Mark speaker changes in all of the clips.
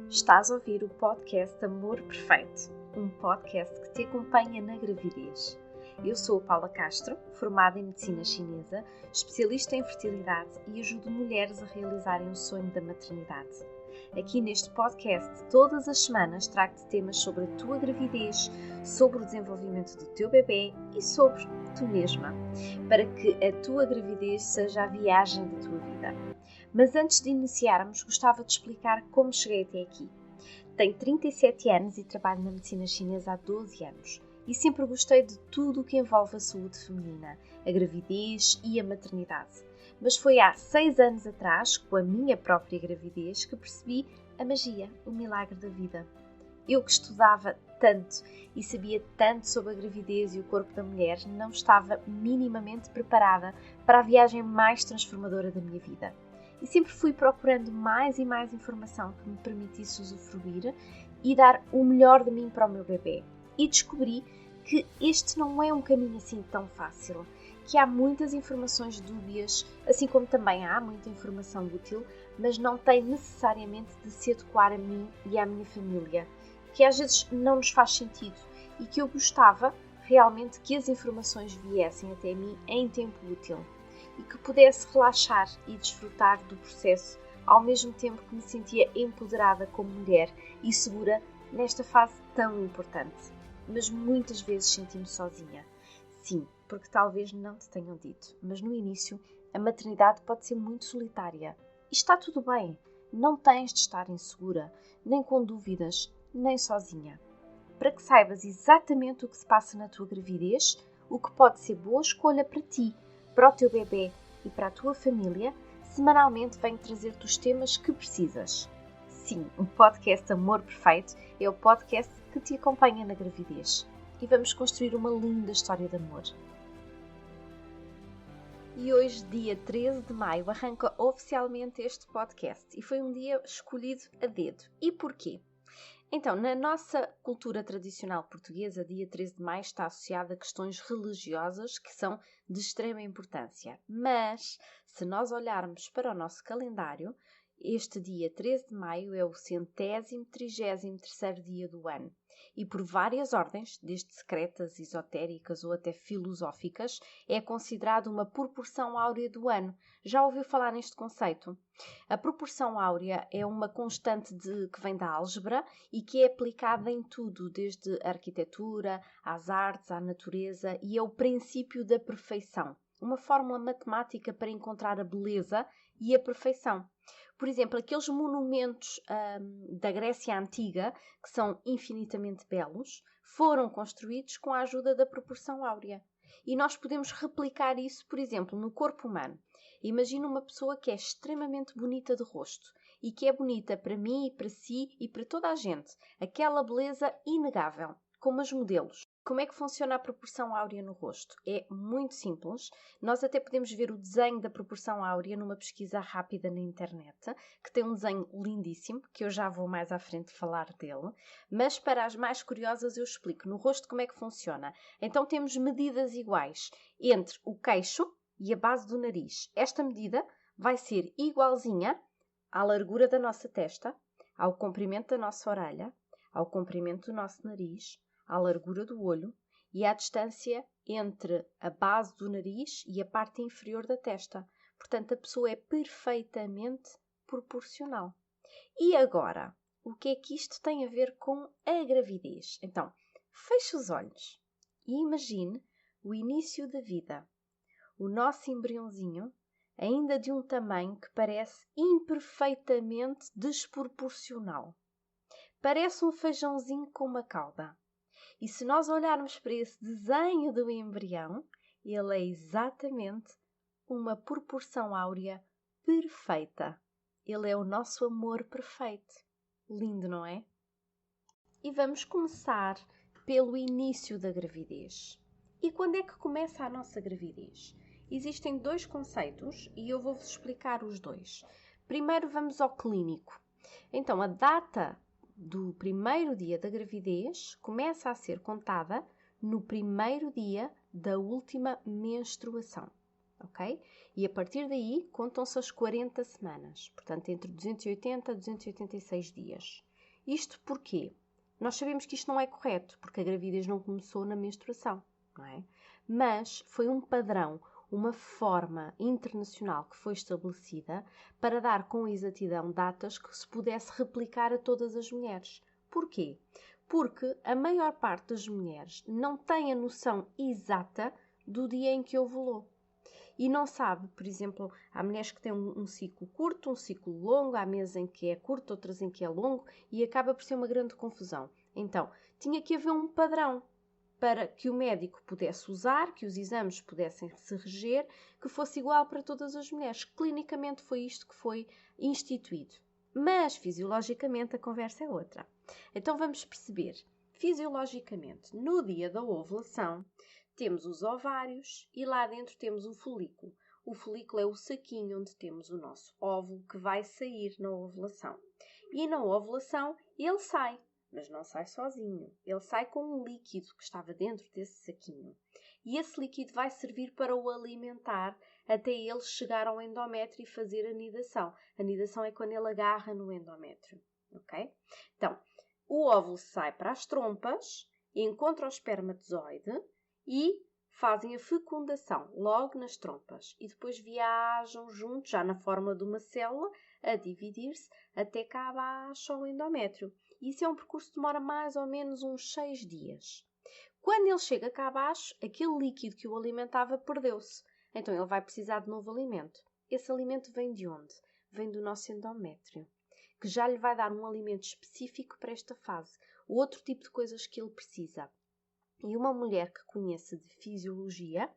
Speaker 1: Estás a ouvir o podcast Amor Perfeito, um podcast que te acompanha na gravidez. Eu sou a Paula Castro, formada em Medicina Chinesa, especialista em fertilidade e ajudo mulheres a realizarem o sonho da maternidade. Aqui neste podcast, todas as semanas, trago-te temas sobre a tua gravidez, sobre o desenvolvimento do teu bebê e sobre tu mesma, para que a tua gravidez seja a viagem da tua vida. Mas antes de iniciarmos, gostava de explicar como cheguei até aqui. Tenho 37 anos e trabalho na medicina chinesa há 12 anos e sempre gostei de tudo o que envolve a saúde feminina, a gravidez e a maternidade. Mas foi há 6 anos atrás, com a minha própria gravidez, que percebi a magia, o milagre da vida. Eu que estudava tanto e sabia tanto sobre a gravidez e o corpo da mulher, não estava minimamente preparada para a viagem mais transformadora da minha vida. E sempre fui procurando mais e mais informação que me permitisse usufruir e dar o melhor de mim para o meu bebê. E descobri que este não é um caminho assim tão fácil, que há muitas informações dúbias, assim como também há muita informação útil, mas não tem necessariamente de se adequar a mim e à minha família, que às vezes não nos faz sentido e que eu gostava realmente que as informações viessem até mim em tempo útil. E que pudesse relaxar e desfrutar do processo, ao mesmo tempo que me sentia empoderada como mulher e segura nesta fase tão importante. Mas muitas vezes senti-me sozinha. Sim, porque talvez não te tenham dito, mas no início a maternidade pode ser muito solitária. E está tudo bem, não tens de estar insegura, nem com dúvidas, nem sozinha. Para que saibas exatamente o que se passa na tua gravidez, o que pode ser boa escolha para ti, para o teu bebê e para a tua família, semanalmente venho trazer-te os temas que precisas. Sim, o podcast Amor Perfeito é o podcast que te acompanha na gravidez. E vamos construir uma linda história de amor. E hoje, dia 13 de maio, arranca oficialmente este podcast. E foi um dia escolhido a dedo. E porquê? Então, na nossa cultura tradicional portuguesa, dia 13 de maio está associado a questões religiosas que são de extrema importância. Mas, se nós olharmos para o nosso calendário, este dia 13 de maio é o 133º dia do ano. E por várias ordens, desde secretas, esotéricas ou até filosóficas, é considerado uma proporção áurea do ano. Já ouviu falar neste conceito? A proporção áurea é uma constante que vem da álgebra e que é aplicada em tudo, desde a arquitetura, às artes, à natureza, e é o princípio da perfeição. Uma fórmula matemática para encontrar a beleza e a perfeição. Por exemplo, aqueles monumentos da Grécia Antiga, que são infinitamente belos, foram construídos com a ajuda da proporção áurea. E nós podemos replicar isso, por exemplo, no corpo humano. Imagina uma pessoa que é extremamente bonita de rosto e que é bonita para mim e para si e para toda a gente. Aquela beleza inegável, como as modelos. Como é que funciona a proporção áurea no rosto? É muito simples. Nós até podemos ver o desenho da proporção áurea numa pesquisa rápida na internet, que tem um desenho lindíssimo, que eu já vou mais à frente falar dele. Mas para as mais curiosas eu explico no rosto como é que funciona. Então temos medidas iguais entre o queixo e a base do nariz. Esta medida vai ser igualzinha à largura da nossa testa, ao comprimento da nossa orelha, ao comprimento do nosso nariz, à largura do olho e à distância entre a base do nariz e a parte inferior da testa. Portanto, a pessoa é perfeitamente proporcional. E agora, o que é que isto tem a ver com a gravidez? Então, feche os olhos e imagine o início da vida. O nosso embriãozinho, ainda de um tamanho que parece imperfeitamente desproporcional. Parece um feijãozinho com uma cauda. E se nós olharmos para esse desenho do embrião, ele é exatamente uma proporção áurea perfeita. Ele é o nosso amor perfeito. Lindo, não é? E vamos começar pelo início da gravidez. E quando é que começa a nossa gravidez? Existem dois conceitos e eu vou-vos explicar os dois. Primeiro vamos ao clínico. Então, a data do primeiro dia da gravidez começa a ser contada no primeiro dia da última menstruação. ok? E a partir daí contam-se as 40 semanas, portanto entre 280 a 286 dias. Isto porquê? Nós sabemos que isto não é correto, porque a gravidez não começou na menstruação, não é? Mas foi um padrão, uma forma internacional que foi estabelecida para dar com exatidão datas que se pudesse replicar a todas as mulheres. Porquê? Porque a maior parte das mulheres não tem a noção exata do dia em que ovulou. E não sabe, por exemplo, há mulheres que têm um ciclo curto, um ciclo longo, há meses em que é curto, outras em que é longo, e acaba por ser uma grande confusão. Então, tinha que haver um padrão para que o médico pudesse usar, que os exames pudessem se reger, que fosse igual para todas as mulheres. Clinicamente foi isto que foi instituído. Mas, fisiologicamente, a conversa é outra. Então, vamos perceber. Fisiologicamente, no dia da ovulação, temos os ovários e lá dentro temos o folículo. O folículo é o saquinho onde temos o nosso óvulo que vai sair na ovulação. E na ovulação ele sai, mas não sai sozinho. Ele sai com um líquido que estava dentro desse saquinho. E esse líquido vai servir para o alimentar até ele chegar ao endométrio e fazer a nidação. A nidação é quando ele agarra no endométrio, ok? Então, o óvulo sai para as trompas, encontra o espermatozoide e fazem a fecundação logo nas trompas e depois viajam juntos, já na forma de uma célula, a dividir-se até cá abaixo ao endométrio. Isso é um percurso que demora mais ou menos uns 6 dias. Quando ele chega cá abaixo, aquele líquido que o alimentava perdeu-se. Então ele vai precisar de novo alimento. Esse alimento vem de onde? Vem do nosso endométrio, que já lhe vai dar um alimento específico para esta fase. Outro tipo de coisas que ele precisa. E uma mulher que conheça de fisiologia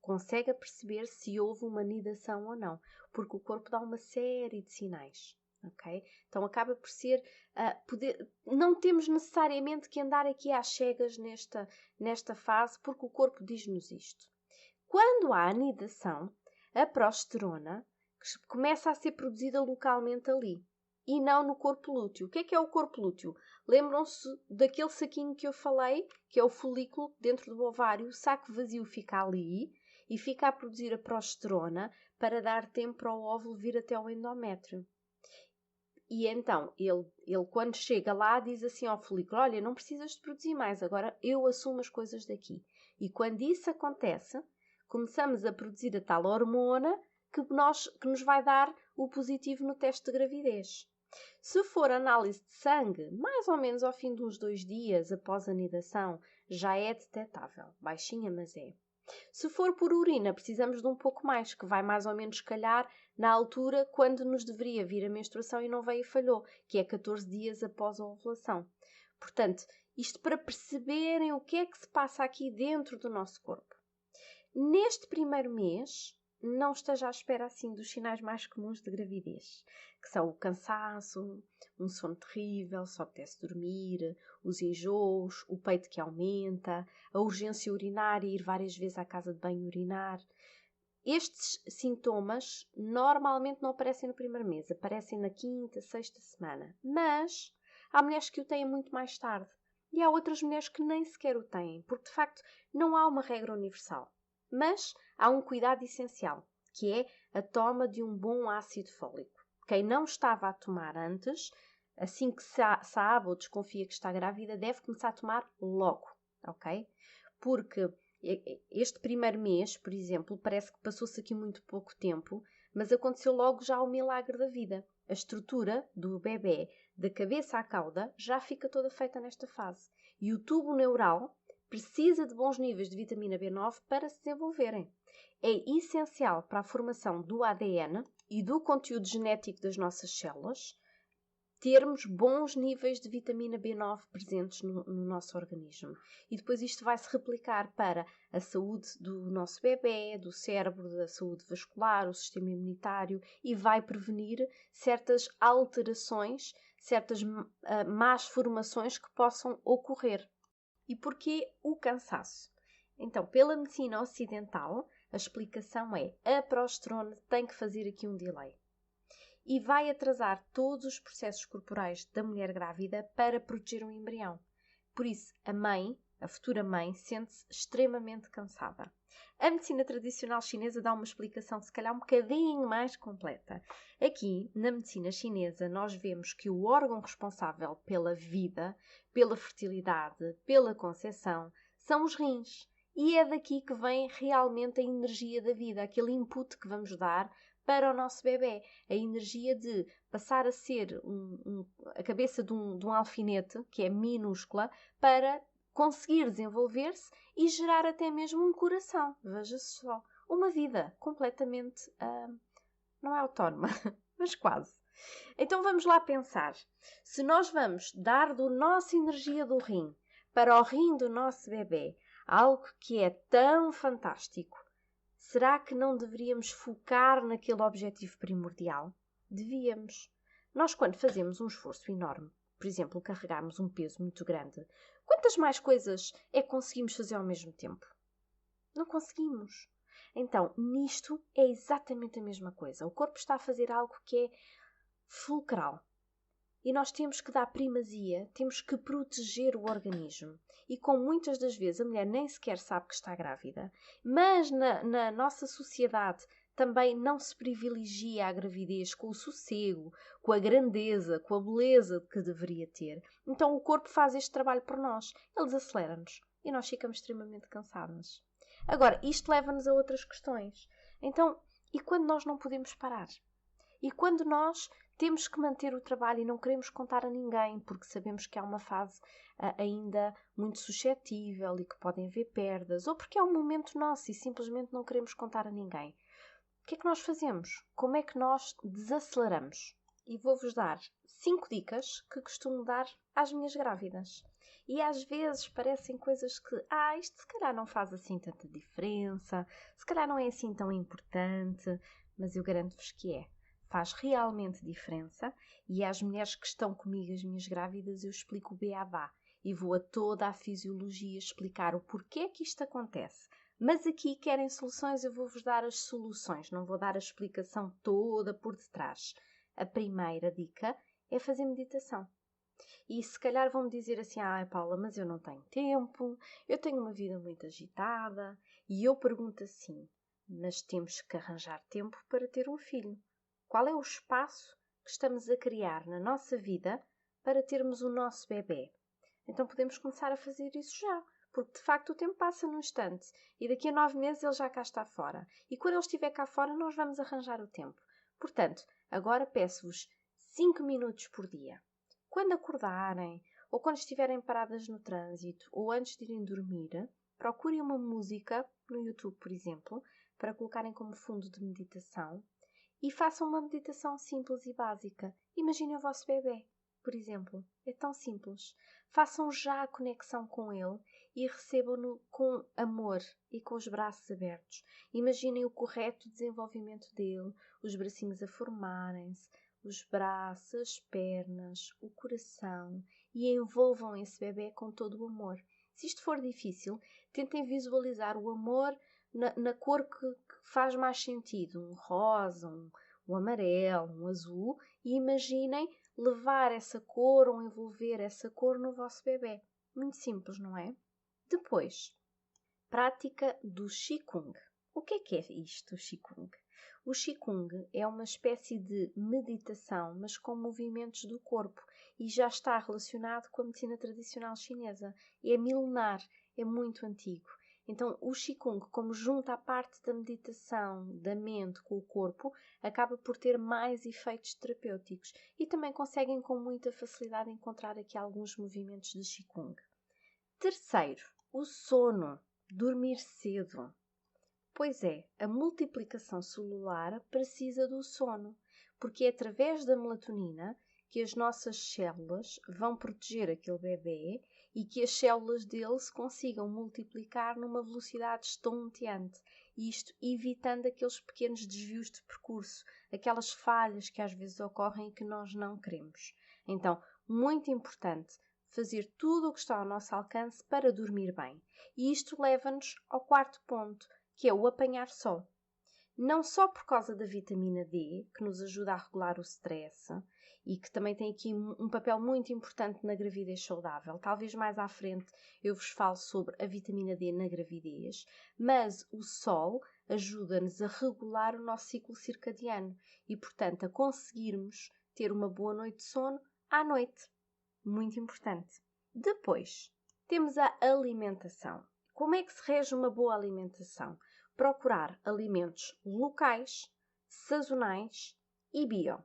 Speaker 1: consegue perceber se houve uma nidação ou não, porque o corpo dá uma série de sinais, ok? Então acaba por ser, não temos necessariamente que andar aqui às cegas nesta fase, porque o corpo diz-nos isto. Quando há anidação, a progesterona começa a ser produzida localmente ali e não no corpo lúteo. O que é o corpo lúteo? Lembram-se daquele saquinho que eu falei, que é o folículo dentro do ovário? O saco vazio fica ali e fica a produzir a progesterona para dar tempo para o óvulo vir até ao endométrio. E então, ele quando chega lá diz assim ao folículo, olha, não precisas de produzir mais, agora eu assumo as coisas daqui. E quando isso acontece, começamos a produzir a tal hormona que nos vai dar o positivo no teste de gravidez. Se for análise de sangue, mais ou menos ao fim de uns 2 dias após a nidação, já é detectável. Baixinha, mas é. Se for por urina, precisamos de um pouco mais, que vai mais ou menos calhar na altura quando nos deveria vir a menstruação e não veio e falhou, que é 14 dias após a ovulação. Portanto, isto para perceberem o que é que se passa aqui dentro do nosso corpo. Neste primeiro mês, não esteja à espera assim dos sinais mais comuns de gravidez, que são o cansaço, um sono terrível, só apetece dormir, os enjoos, o peito que aumenta, a urgência urinária, ir várias vezes à casa de banho urinar. Estes sintomas normalmente não aparecem no primeiro mês, aparecem na 5ª, 6ª semana, mas há mulheres que o têm muito mais tarde e há outras mulheres que nem sequer o têm, porque de facto não há uma regra universal. Mas há um cuidado essencial, que é a toma de um bom ácido fólico. Quem não estava a tomar antes, assim que sabe ou desconfia que está grávida, deve começar a tomar logo, ok? Porque este primeiro mês, por exemplo, parece que passou-se aqui muito pouco tempo, mas aconteceu logo já o milagre da vida. A estrutura do bebê, da cabeça à cauda, já fica toda feita nesta fase. E o tubo neural precisa de bons níveis de vitamina B9 para se desenvolverem. É essencial para a formação do ADN e do conteúdo genético das nossas células termos bons níveis de vitamina B9 presentes no nosso organismo. E depois isto vai se replicar para a saúde do nosso bebê, do cérebro, da saúde vascular, o sistema imunitário e vai prevenir certas alterações, certas más formações que possam ocorrer. E porquê o cansaço? Então, pela medicina ocidental, a explicação é a progesterona tem que fazer aqui um delay e vai atrasar todos os processos corporais da mulher grávida para proteger o embrião. Por isso, a mãe A futura mãe sente-se extremamente cansada. A medicina tradicional chinesa dá uma explicação, se calhar, um bocadinho mais completa. Aqui, na medicina chinesa, nós vemos que o órgão responsável pela vida, pela fertilidade, pela concepção, são os rins. E é daqui que vem realmente a energia da vida, aquele input que vamos dar para o nosso bebê. A energia de passar a ser a cabeça de um alfinete, que é minúscula, para conseguir desenvolver-se e gerar até mesmo um coração. Veja-se só, uma vida completamente, não é autónoma, mas quase. Então vamos lá pensar. Se nós vamos dar da nossa energia do rim para o rim do nosso bebê, algo que é tão fantástico, será que não deveríamos focar naquele objetivo primordial? Devíamos. Nós, quando fazemos um esforço enorme, por exemplo, carregarmos um peso muito grande, quantas mais coisas é que conseguimos fazer ao mesmo tempo? Não conseguimos. Então, nisto é exatamente a mesma coisa. O corpo está a fazer algo que é fulcral. E nós temos que dar primazia, temos que proteger o organismo. E como muitas das vezes a mulher nem sequer sabe que está grávida, mas na nossa sociedade também não se privilegia a gravidez com o sossego, com a grandeza, com a beleza que deveria ter. Então o corpo faz este trabalho por nós. Ele desacelera-nos e nós ficamos extremamente cansadas. Agora, isto leva-nos a outras questões. Então, e quando nós não podemos parar? E quando nós temos que manter o trabalho e não queremos contar a ninguém, porque sabemos que há uma fase ainda muito suscetível e que podem haver perdas, ou porque é um momento nosso e simplesmente não queremos contar a ninguém. O que é que nós fazemos? Como é que nós desaceleramos? E vou-vos dar 5 dicas que costumo dar às minhas grávidas. E às vezes parecem coisas que, isto se calhar não faz assim tanta diferença, se calhar não é assim tão importante, mas eu garanto-vos que é. Faz realmente diferença e às mulheres que estão comigo, as minhas grávidas, eu explico o beabá e vou a toda a fisiologia explicar o porquê que isto acontece. Mas aqui querem soluções, eu vou-vos dar as soluções, não vou dar a explicação toda por detrás. A primeira dica é fazer meditação. E se calhar vão-me dizer assim, Paula, mas eu não tenho tempo, eu tenho uma vida muito agitada. E eu pergunto assim, mas temos que arranjar tempo para ter um filho. Qual é o espaço que estamos a criar na nossa vida para termos o nosso bebê? Então podemos começar a fazer isso já, porque de facto o tempo passa num instante e daqui a 9 meses ele já cá está fora. E quando ele estiver cá fora nós vamos arranjar o tempo. Portanto, agora peço-vos 5 minutos por dia. Quando acordarem, ou quando estiverem paradas no trânsito, ou antes de irem dormir, procurem uma música, no YouTube por exemplo, para colocarem como fundo de meditação. E façam uma meditação simples e básica. Imaginem o vosso bebê, por exemplo. É tão simples. Façam já a conexão com ele e recebam-no com amor e com os braços abertos. Imaginem o correto desenvolvimento dele, os bracinhos a formarem-se, os braços, as pernas, o coração e envolvam esse bebê com todo o amor. Se isto for difícil, tentem visualizar o amor na cor que faz mais sentido, um rosa, um amarelo, um azul, e imaginem levar essa cor ou envolver essa cor no vosso bebê. Muito simples, não é? Depois, prática do Qigong. O que é isto, o Qigong? O Qigong é uma espécie de meditação, mas com movimentos do corpo, e já está relacionado com a medicina tradicional chinesa. É milenar, é muito antigo. Então, o Qigong, como junta a parte da meditação da mente com o corpo, acaba por ter mais efeitos terapêuticos e também conseguem com muita facilidade encontrar aqui alguns movimentos de Qigong. Terceiro, o sono. Dormir cedo. Pois é, a multiplicação celular precisa do sono, porque é através da melatonina que as nossas células vão proteger aquele bebê e que as células dele se consigam multiplicar numa velocidade estonteante, isto evitando aqueles pequenos desvios de percurso, aquelas falhas que às vezes ocorrem e que nós não queremos. Então, muito importante fazer tudo o que está ao nosso alcance para dormir bem. E isto leva-nos ao quarto ponto, que é o apanhar sol. não só por causa da vitamina D, que nos ajuda a regular o stress e que também tem aqui um papel muito importante na gravidez saudável. Talvez mais à frente eu vos falo sobre a vitamina D na gravidez, mas o sol ajuda-nos a regular o nosso ciclo circadiano e, portanto, a conseguirmos ter uma boa noite de sono à noite. Muito importante. Depois, temos a alimentação. Como é que se rege uma boa alimentação? Procurar alimentos locais, sazonais e bio.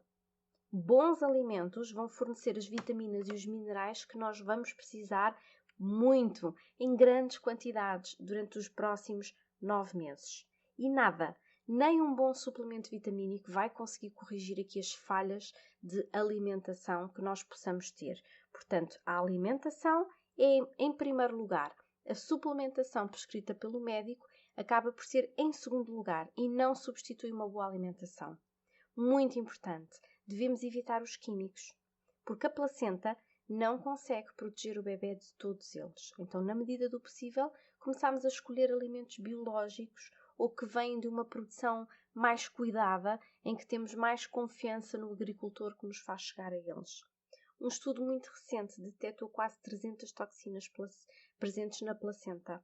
Speaker 1: Bons alimentos vão fornecer as vitaminas e os minerais que nós vamos precisar muito, em grandes quantidades, durante os próximos 9 meses. E nada, nem um bom suplemento vitamínico vai conseguir corrigir aqui as falhas de alimentação que nós possamos ter. Portanto, a alimentação é em primeiro lugar. A suplementação prescrita pelo médico acaba por ser em segundo lugar e não substitui uma boa alimentação. Muito importante, devemos evitar os químicos, porque a placenta não consegue proteger o bebê de todos eles. Então, na medida do possível, começamos a escolher alimentos biológicos ou que vêm de uma produção mais cuidada, em que temos mais confiança no agricultor que nos faz chegar a eles. Um estudo muito recente detectou quase 300 toxinas presentes na placenta.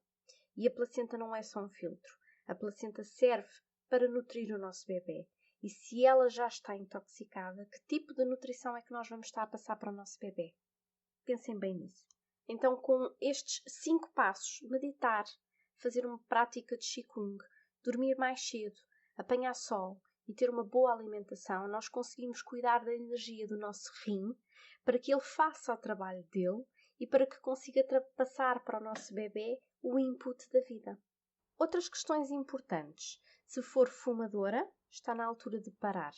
Speaker 1: E a placenta não é só um filtro. A placenta serve para nutrir o nosso bebê. E se ela já está intoxicada, que tipo de nutrição é que nós vamos estar a passar para o nosso bebê? Pensem bem nisso. Então, com estes 5 passos, meditar, fazer uma prática de Qigong, dormir mais cedo, apanhar sol e ter uma boa alimentação, nós conseguimos cuidar da energia do nosso rim para que ele faça o trabalho dele e para que consiga passar para o nosso bebê o input da vida. Outras questões importantes. Se for fumadora, está na altura de parar.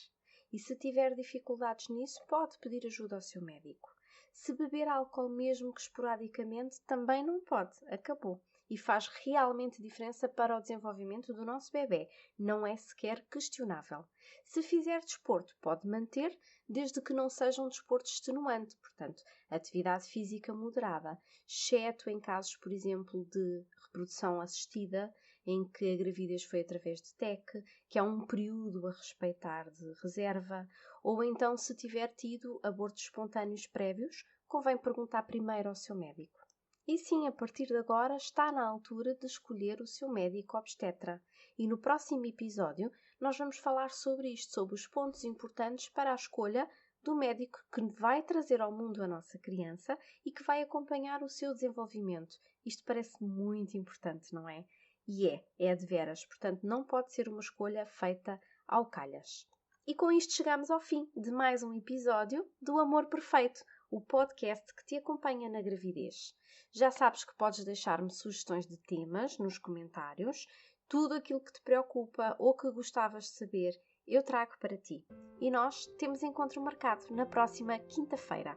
Speaker 1: E se tiver dificuldades nisso, pode pedir ajuda ao seu médico. Se beber álcool mesmo que esporadicamente, também não pode. Acabou. E faz realmente diferença para o desenvolvimento do nosso bebê. Não é sequer questionável. Se fizer desporto, pode manter, desde que não seja um desporto extenuante. Portanto, atividade física moderada. Exceto em casos, por exemplo, de reprodução assistida, em que a gravidez foi através de TEC, que há um período a respeitar de reserva, ou então se tiver tido abortos espontâneos prévios, convém perguntar primeiro ao seu médico. E sim, a partir de agora está na altura de escolher o seu médico obstetra. E no próximo episódio nós vamos falar sobre isto, sobre os pontos importantes para a escolha do médico que vai trazer ao mundo a nossa criança e que vai acompanhar o seu desenvolvimento. Isto parece muito importante, não é? E é de veras, portanto não pode ser uma escolha feita ao calhas. E com isto chegamos ao fim de mais um episódio do Amor Perfeito, o podcast que te acompanha na gravidez. Já sabes que podes deixar-me sugestões de temas nos comentários, tudo aquilo que te preocupa ou que gostavas de saber, eu trago para ti. E nós temos encontro marcado na próxima quinta-feira.